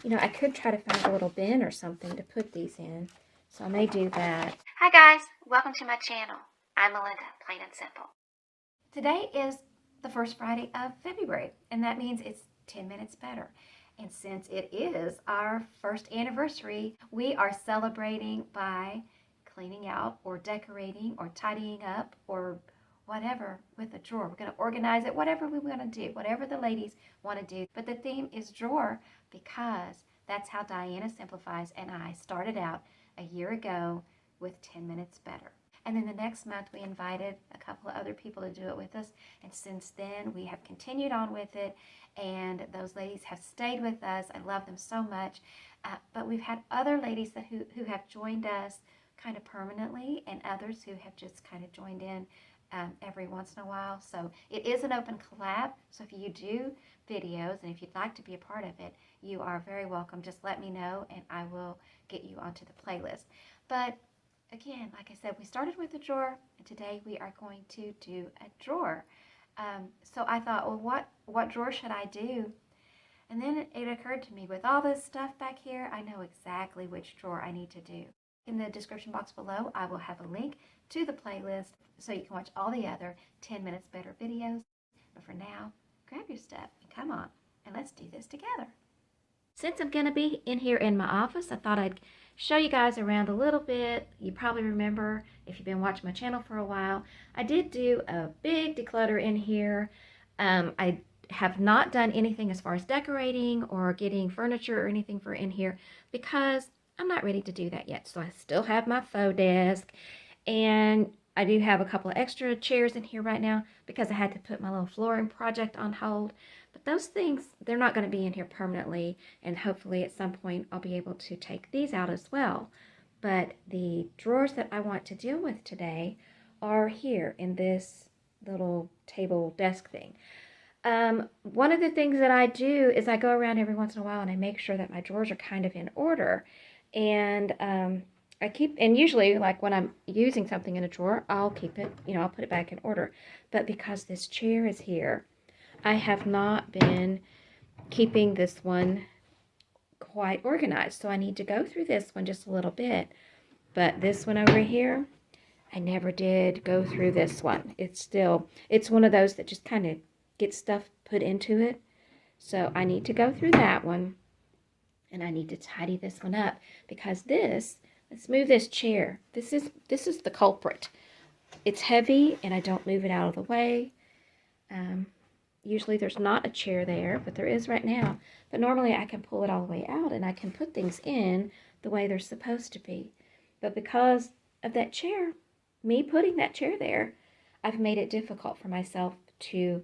You know, I could try to find a little bin or something to put these in. So I may do that. Hi guys, welcome to my channel. I'm Melinda, plain and simple. Today is the first Friday of February, and that means it's 10 minutes better. And since it is our first anniversary, we are celebrating by cleaning out or decorating or tidying up or whatever with a drawer. We're going to organize it, whatever we want to do, whatever the ladies want to do. But the theme is drawer because that's how Diana Simplifies and I started out a year ago with 10 minutes better. And then the next month we invited a couple of other people to do it with us. And since then we have continued on with it. And those ladies have stayed with us. I love them so much. But we've had other ladies who have joined us kind of permanently, and others who have just kind of joined in every once in a while. So it is an open collab. So if you do videos and if you'd like to be a part of it, you are very welcome. Just let me know and I will get you onto the playlist. But again, like I said, we started with a drawer, and today we are going to do a drawer. So I thought, well, what drawer should I do? And then it occurred to me, with all this stuff back here, I know exactly which drawer I need to do. In the description box below, I will have a link to the playlist so you can watch all the other 10 minutes better videos. But for now, grab your stuff and come on, and let's do this together. Since I'm going to be in here in my office, I thought I'd show you guys around a little bit. You probably remember, if you've been watching my channel for a while, I did do a big declutter in here. I have not done anything as far as decorating or getting furniture or anything for in here because I'm not ready to do that yet. So I still have my faux desk, and I do have a couple of extra chairs in here right now because I had to put my little flooring project on hold. But those things, they're not going to be in here permanently, and hopefully at some point I'll be able to take these out as well. But the drawers that I want to deal with today are here in this little table desk thing. One of the things that I do is I go around every once in a while and I make sure that my drawers are kind of in order. And I keep, and usually like when I'm using something in a drawer, I'll keep it, I'll put it back in order. But because this chair is here, I have not been keeping this one quite organized. So I need to go through this one just a little bit. But this one over here, I never did go through this one. It's one of those that just kind of gets stuff put into it. So I need to go through that one. And I need to tidy this one up because let's move this chair. This is the culprit. It's heavy and I don't move it out of the way. Usually there's not a chair there, but there is right now. But normally I can pull it all the way out and I can put things in the way they're supposed to be. But because of that chair, me putting that chair there, I've made it difficult for myself to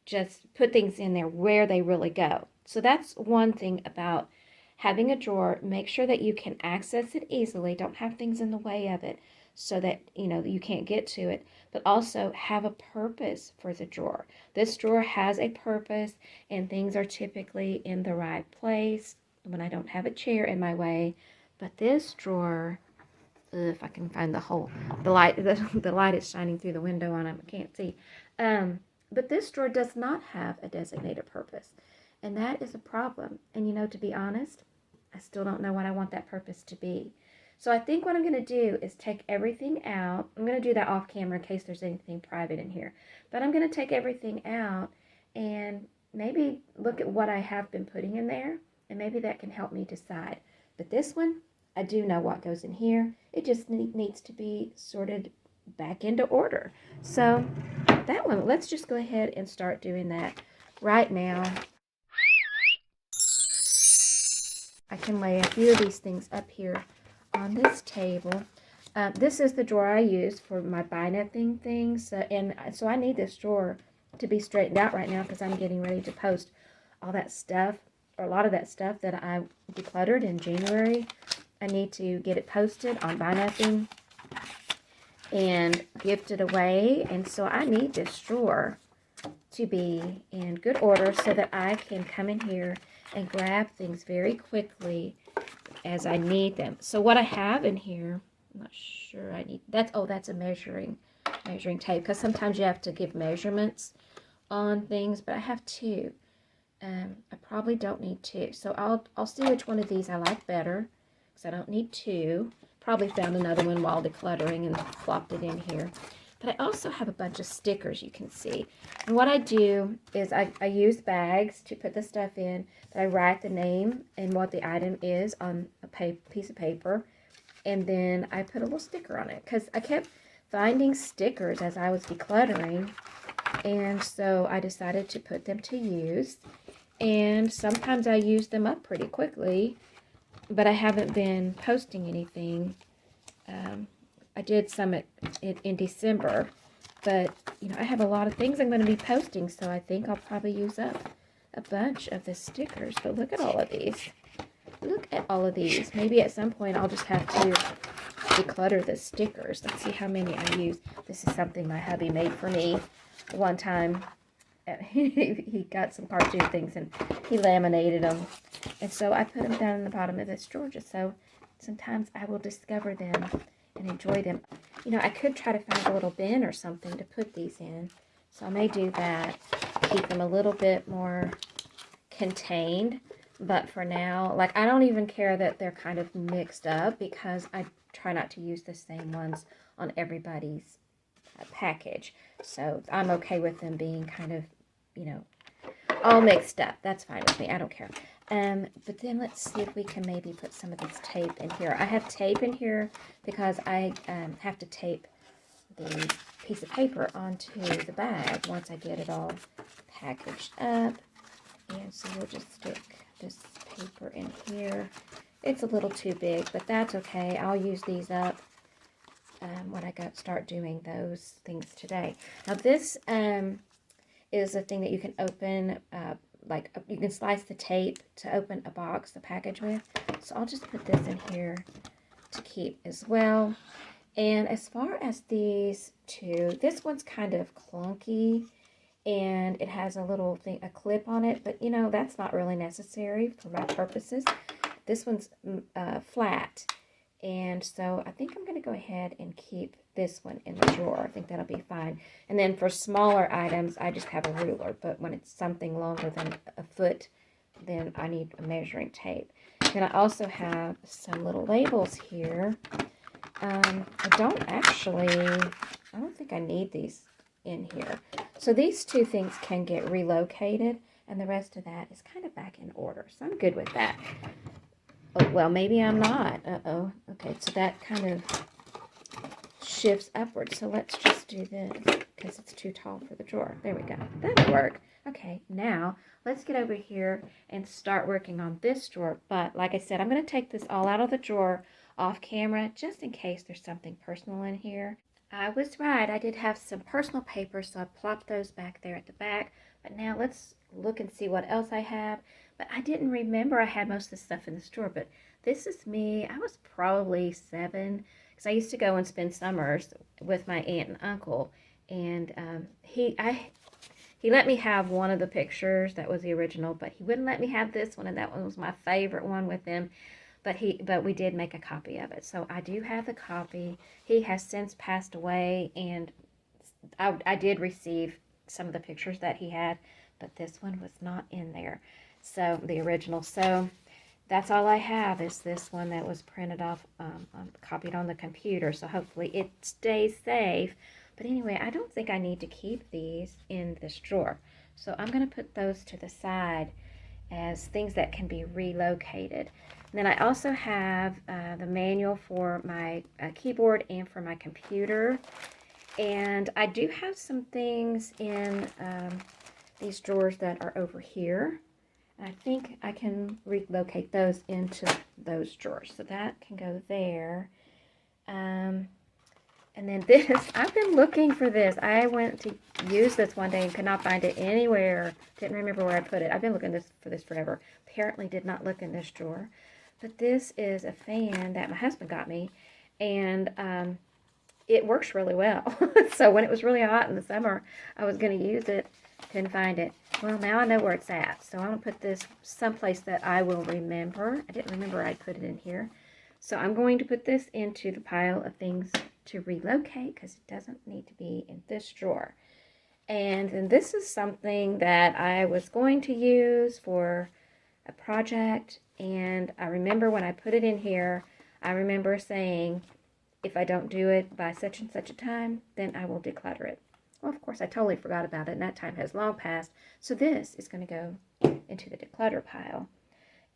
just put things in there where they really go. So that's one thing about having a drawer. Make sure that you can access it easily. Don't have things in the way of it so that you can't get to it, but also have a purpose for the drawer. This drawer has a purpose, and things are typically in the right place when I don't have a chair in my way. But this drawer, if I can find the light is shining through the window on it, I can't see. But this drawer does not have a designated purpose, and that is a problem. And to be honest, I still don't know what I want that purpose to be. So I think what I'm going to do is take everything out. I'm going to do that off camera in case there's anything private in here. But I'm going to take everything out and maybe look at what I have been putting in there, and maybe that can help me decide. But this one, I do know what goes in here. It just needs to be sorted back into order. So that one, let's just go ahead and start doing that right now. I can lay a few of these things up here on this table. This is the drawer I use for my buy nothing things, and so I need this drawer to be straightened out right now because I'm getting ready to post all that stuff, or a lot of that stuff that I decluttered in January. I need to get it posted on buy nothing and gifted away, and so I need this drawer to be in good order so that I can come in here and grab things very quickly as I need them. So what I have in here, I'm not sure I need, that's a measuring tape, because sometimes you have to give measurements on things, but I have two. I probably don't need two. So I'll see which one of these I like better, because I don't need two. Probably found another one while decluttering and flopped it in here. But I also have a bunch of stickers you can see. And what I do is I use bags to put the stuff in. That I write the name and what the item is on a piece of paper. And then I put a little sticker on it. Because I kept finding stickers as I was decluttering. And so I decided to put them to use. And sometimes I use them up pretty quickly. But I haven't been posting anything. I did some in December, but I have a lot of things I'm going to be posting, so I think I'll probably use up a bunch of the stickers. But look at all of these. Look at all of these. Maybe at some point I'll just have to declutter the stickers. Let's see how many I use. This is something my hubby made for me one time. He got some cartoon things and he laminated them. And so I put them down in the bottom of this drawer just so sometimes I will discover them and enjoy them. I could try to find a little bin or something to put these in. So I may do that. Keep them a little bit more contained. But for now, like, I don't even care that they're kind of mixed up, because I try not to use the same ones on everybody's package. So I'm okay with them being kind of, all mixed up. That's fine with me. I don't care. But then let's see if we can maybe put some of this tape in here. I have tape in here because I have to tape the piece of paper onto the bag once I get it all packaged up. And so we'll just stick this paper in here. It's a little too big, but that's okay. I'll use these up when I start doing those things today. Now this is a thing that you can open, you can slice the tape to open a box, the package with. So I'll just put this in here to keep as well. And as far as these two, this one's kind of clunky and it has a little thing, a clip on it, but that's not really necessary for my purposes. This one's flat, and so I think I'm going to go ahead and keep this one in the drawer. I think that'll be fine. And then for smaller items, I just have a ruler, but when it's something longer than a foot, then I need a measuring tape. Then I also have some little labels here. I don't think I need these in here. So these two things can get relocated, and the rest of that is kind of back in order. So I'm good with that. Oh, well, maybe I'm not. Uh-oh. Okay, so that kind of shifts upward. So let's just do this because it's too tall for the drawer. There we go. That'll work. Okay, now let's get over here and start working on this drawer. But like I said, I'm going to take this all out of the drawer off camera just in case there's something personal in here. I was right. I did have some personal papers, so I plopped those back there at the back. But now let's look and see what else I have. But I didn't remember I had most of the stuff in the store. But this is me. I was probably 7, because I used to go and spend summers with my aunt and uncle. And he let me have one of the pictures that was the original, but he wouldn't let me have this one, and that one was my favorite one with him. But we did make a copy of it. So I do have the copy. He has since passed away, and I did receive some of the pictures that he had, but this one was not in there. So the original. So that's all I have is this one that was printed off, copied on the computer. So hopefully it stays safe. But anyway, I don't think I need to keep these in this drawer. So I'm going to put those to the side as things that can be relocated. And then I also have the manual for my keyboard and for my computer. And I do have some things in these drawers that are over here. And I think I can relocate those into those drawers. So that can go there. And then this, I've been looking for this. I went to use this one day and could not find it anywhere. Didn't remember where I put it. I've been looking for this forever. Apparently did not look in this drawer. But this is a fan that my husband got me. And it works really well. So when it was really hot in the summer, I was going to use it. Couldn't find it. Well, now I know where it's at. So I'm going to put this someplace that I will remember. I didn't remember I'd put it in here. So I'm going to put this into the pile of things to relocate because it doesn't need to be in this drawer. And then this is something that I was going to use for a project. And I remember when I put it in here, I remember saying, if I don't do it by such and such a time, then I will declutter it. Well, of course, I totally forgot about it, and that time has long passed. So this is going to go into the declutter pile.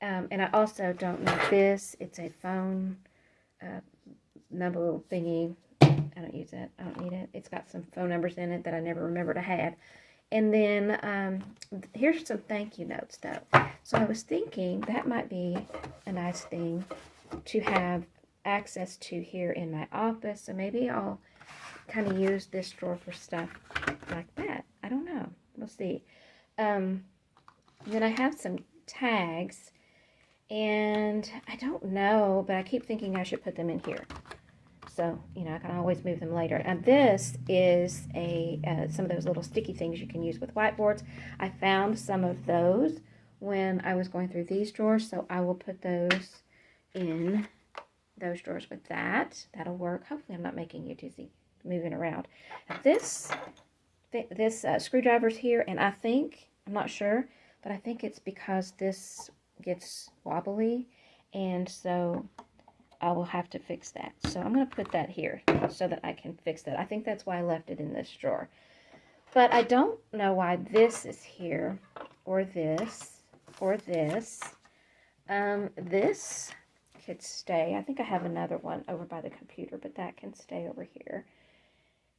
And I also don't know this. It's a phone number thingy. I don't use it. I don't need it. It's got some phone numbers in it that I never remembered I had. And then here's some thank you notes, though. So I was thinking that might be a nice thing to have access to here in my office. So maybe I'll kind of use this drawer for stuff like that. I don't know. We'll see. Then I have some tags. And I don't know, but I keep thinking I should put them in here. So, you know, I can always move them later. And this is some of those little sticky things you can use with whiteboards. I found some of those when I was going through these drawers, so I will put those in those drawers with that. That'll work. Hopefully I'm not making you dizzy moving around. Now this screwdriver's here, and I think, I'm not sure, but I think it's because this gets wobbly, and so I will have to fix that. So I'm going to put that here so that I can fix that. I think that's why I left it in this drawer. But I don't know why this is here, or this, or this. This could stay. I think I have another one over by the computer, but that can stay over here.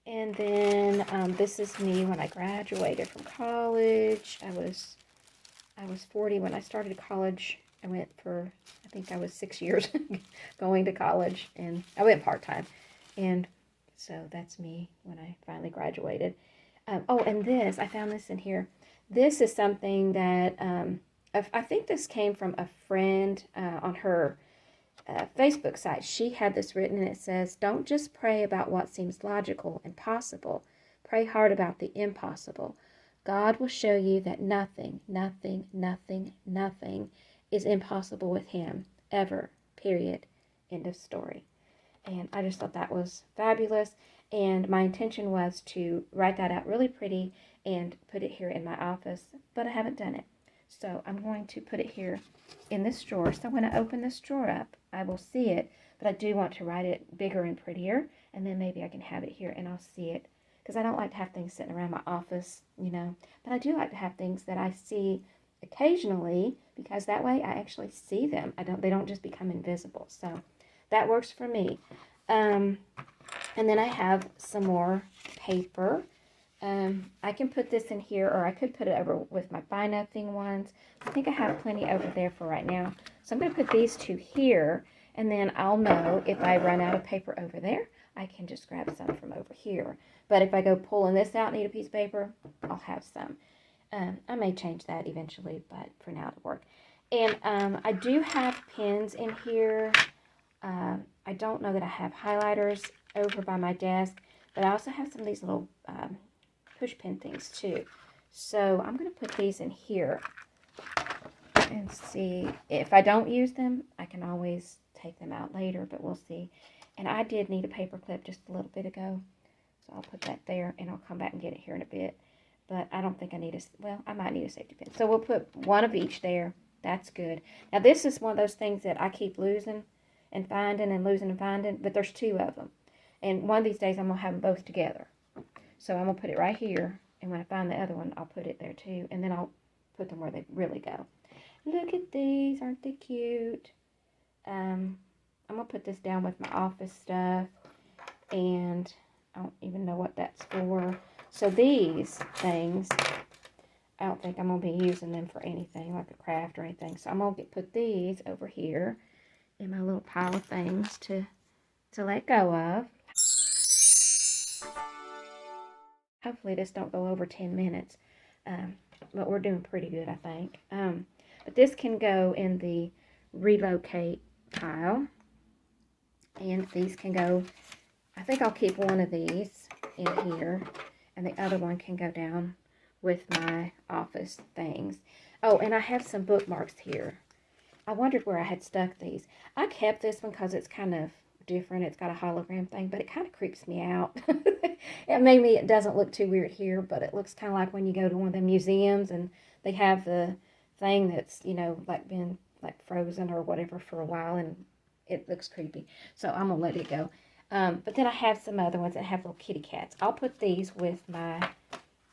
And then this is me when I graduated from college. I was 40 when I started college. I went for, I think I was 6 years going to college, and I went part-time. And so that's me when I finally graduated. Oh, and this, I found this in here. This is something that, I think this came from a friend on her Facebook site. She had this written, and it says, don't just pray about what seems logical and possible. Pray hard about the impossible. God will show you that nothing, nothing, nothing, nothing is impossible with him, ever, period, end of story. And I just thought that was fabulous, and my intention was to write that out really pretty and put it here in my office, but I haven't done it. So I'm going to put it here in this drawer, so when I open this drawer up, I will see it, but I do want to write it bigger and prettier, and then maybe I can have it here and I'll see it, because I don't like to have things sitting around my office, you know, but I do like to have things that I see occasionally, because that way I actually see them. They don't just become invisible. So that works for me. And then I have some more paper. I can put this in here, or I could put it over with my buy nothing ones. I think I have plenty over there for right now. So I'm going to put these two here, and then I'll know if I run out of paper over there, I can just grab some from over here. But if I go pulling this out and need a piece of paper, I'll have some. I may change that eventually, but for now it'll work. And I do have pens in here. I don't know that I have highlighters over by my desk, but I also have some of these little push pin things too. So I'm going to put these in here and see. If I don't use them, I can always take them out later, but we'll see. And I did need a paper clip just a little bit ago, so I'll put that there, and I'll come back and get it here in a bit. But I don't think I need I might need a safety pin. So we'll put one of each there. That's good. Now this is one of those things that I keep losing and finding and losing and finding, but there's two of them. And one of these days I'm going to have them both together. So I'm going to put it right here, and when I find the other one, I'll put it there too, and then I'll put them where they really go. Look at these. Aren't they cute? I'm going to put this down with my office stuff, and I don't even know what that's for. So these things, I don't think I'm going to be using them for anything, like a craft or anything. So I'm going to put these over here in my little pile of things to let go of. Hopefully this don't go over 10 minutes, but we're doing pretty good, I think. But this can go in the relocate pile, and these can go, I think I'll keep one of these in here, and the other one can go down with my office things. Oh, and I have some bookmarks here. I wondered where I had stuck these. I kept this one because it's kind of different. It's got a hologram thing, but it kind of creeps me out. It doesn't look too weird here, but it looks kind of like when you go to one of the museums and they have the thing that's, like been like frozen or whatever for a while, and it looks creepy. So I'm going to let it go. But then I have some other ones that have little kitty cats. I'll put these with my,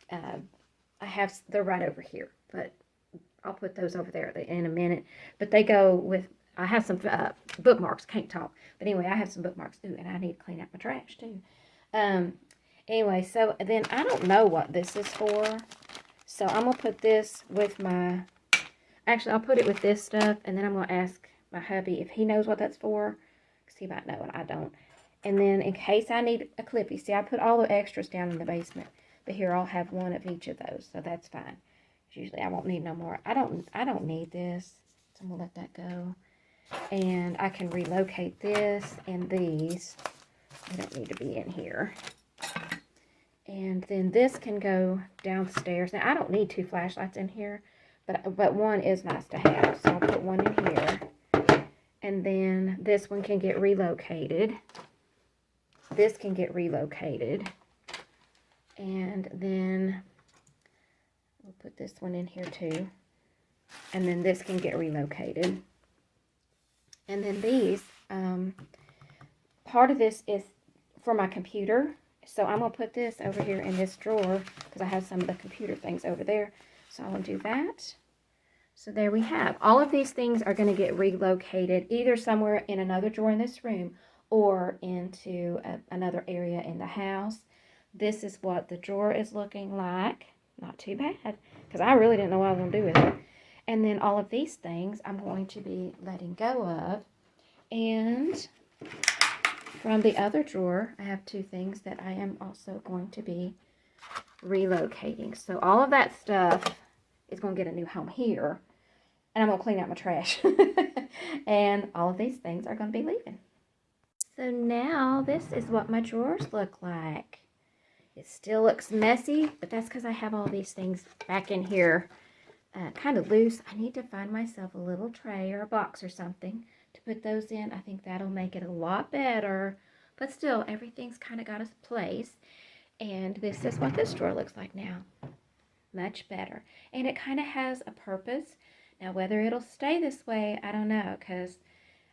they're right over here, but I'll put those over there in a minute. But they go with, I have some bookmarks, can't talk. But anyway, I have some bookmarks too, and I need to clean out my trash too. Anyway, so then I don't know what this is for. So I'm going to put this with my, actually I'll put it with this stuff, and then I'm going to ask my hubby if he knows what that's for. Because he might know and I don't. And then in case I need a clippy, see, I put all the extras down in the basement. But here I'll have one of each of those, so that's fine. Usually I won't need no more. I don't need this, so I'm going to let that go. And I can relocate this and these. They don't need to be in here. And then this can go downstairs. Now, I don't need 2 flashlights in here, but one is nice to have. So I'll put one in here. And then this one can get relocated. This can get relocated. And then we'll put this one in here too. And then this can get relocated. And then these, part of this is for my computer. So I'm going to put this over here in this drawer because I have some of the computer things over there. So I'm going to do that. So there we have. All of these things are going to get relocated either somewhere in another drawer in this room or into another area in the house. This is what the drawer is looking like. Not too bad because I really didn't know what I was going to do with it. And then all of these things I'm going to be letting go of. And from the other drawer, I have 2 things that I am also going to be relocating. So all of that stuff is going to get a new home here. And I'm going to clean out my trash. And all of these things are going to be leaving. So now this is what my drawers look like. It still looks messy, but that's because I have all these things back in here kind of loose. I need to find myself a little tray or a box or something to put those in. I think that'll make it a lot better. But still, everything's kind of got its place. And this is what this drawer looks like now. Much better. And it kind of has a purpose. Now, whether it'll stay this way, I don't know. Because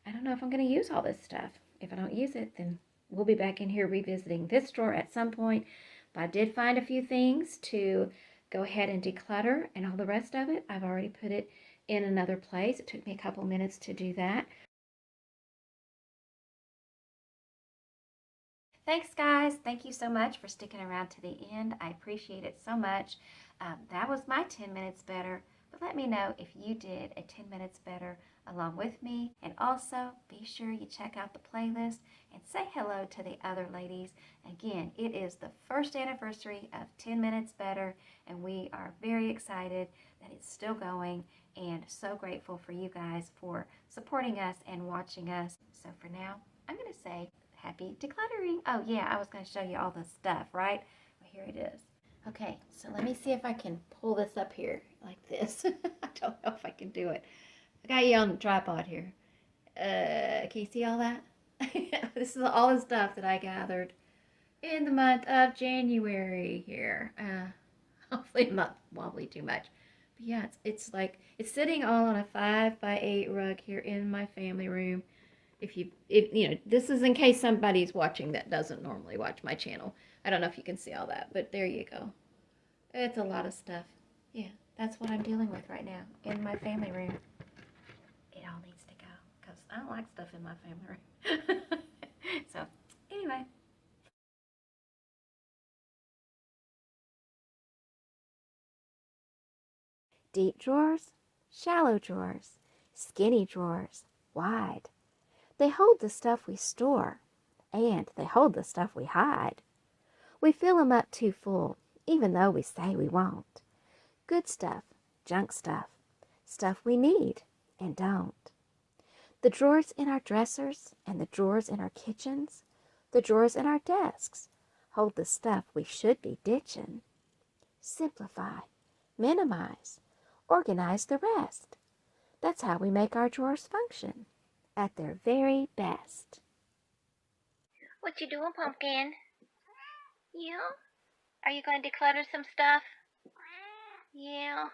I don't know if I'm going to use all this stuff. If I don't use it, then we'll be back in here revisiting this drawer at some point. But I did find a few things to go ahead and declutter. And all the rest of it, I've already put it in another place. It took me a couple minutes to do that. Thanks, guys. Thank you so much for sticking around to the end. I appreciate it so much. That was my 10 minutes better. But let me know if you did a 10 minutes better along with me. And also, be sure you check out the playlist and say hello to the other ladies. Again, it is the first anniversary of 10 minutes better, and we are very excited that it's still going and so grateful for you guys for supporting us and watching us. So for now, I'm going to say happy decluttering. Oh yeah, I was going to show you all the stuff, right? Well, here it is. Okay, so let me see if I can pull this up here like this. I don't know if I can do it. I got you on the tripod here. Can you see all that? This is all the stuff that I gathered in the month of January here. Hopefully I'm not wobbly too much. But yeah, it's like, it's sitting all on a 5x8 rug here in my family room. If you know, this is in case somebody's watching that doesn't normally watch my channel. I don't know if you can see all that, but there you go. It's a lot of stuff. Yeah, that's what I'm dealing with right now in my family room. It all needs to go because I don't like stuff in my family room. So, anyway. Deep drawers, shallow drawers, skinny drawers, wide. They hold the stuff we store, and they hold the stuff we hide. We fill 'em up too full, even though we say we won't. Good stuff, junk stuff, stuff we need and don't. The drawers in our dressers and the drawers in our kitchens, the drawers in our desks, hold the stuff we should be ditching. Simplify, minimize, organize the rest. That's how we make our drawers function at their very best. What you doing, Pumpkin? Yeah? Are you going to declutter some stuff? Yeah.